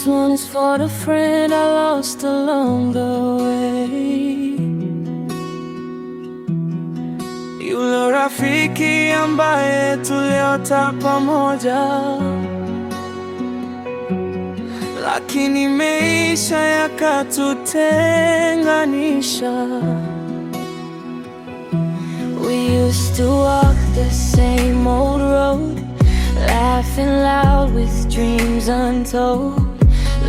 This one is for the friend I lost along the way. Yule rafiki ambaye tuliota pamoja, lakini maisha yakatutenganisha. We used to walk the same old road, laughing loud with dreams untold.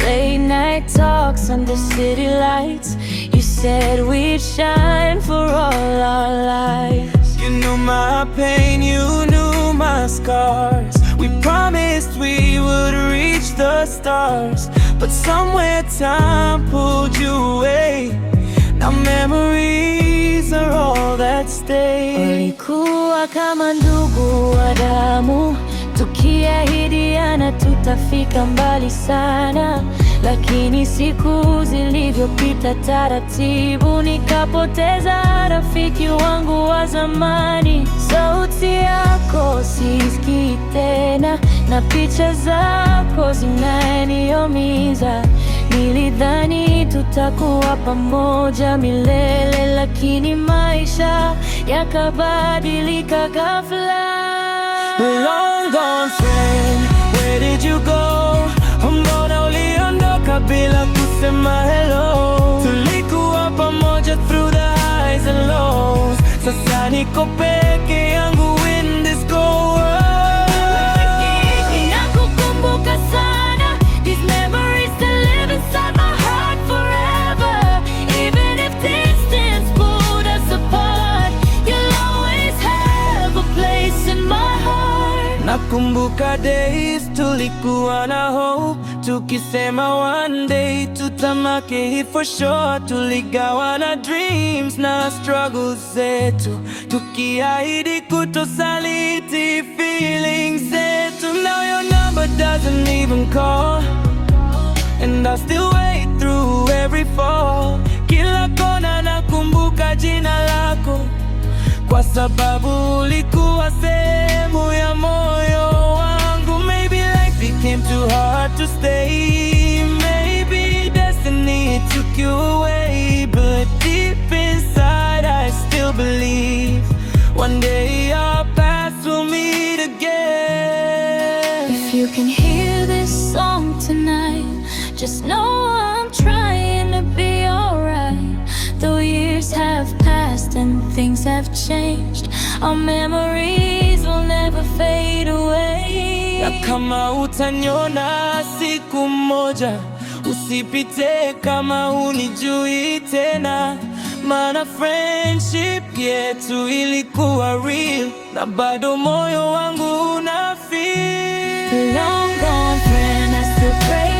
Late night talks under city lights. You said we'd shine for all our lives. You knew my pain, you knew my scars. We promised we would reach the stars, but somewhere time pulled you away. Now memories are all that stay. Ulikuwa kama ndugu wa damu, tukiahidiana tutafika mbali sana. Lakini siku zilivyopita taratibu, nikapoteza rafiki wangu wa zamani. Sauti yako sisikii tena, na picha zako zinaniumiza. Nilidhani tutakuwa pamoja milele, lakini maisha yakabadilika ghafla. Long gone friend, where did you go? Mbona uliondoka bila kusema hello? Tulikuwa pamoja through the highs and lows. Sasa niko peke yangu in this cold world. Nakukumbuka sana, these memories still live inside my heart forever. Even if distance pulled us apart, you'll always have a place in my heart. Nakumbuka days tulikuwa na hope, tukisema one day tutamake it for sure. Tuligawana dreams na struggles zetu, tukiahidi kutosaliti feelings zetu. Now your number doesn't even call, and I still wait through every fall. Kila kona nakumbuka jina lako, kwa sababu ulikuwa sehemu ya moyo wangu. Maybe life became too hard to stay, maybe destiny took you away, but deep inside I still believe one day our paths will meet again. If you can hear this song tonight, just know I'm trying to be alright. Though years have passed and things have changed, our memories will never fade away. Na kama utaniona siku moja, usipite kama unijui tena, maana friendship yetu ilikuwa real, na bado moyo wangu una feel. Long gone friend, I still pray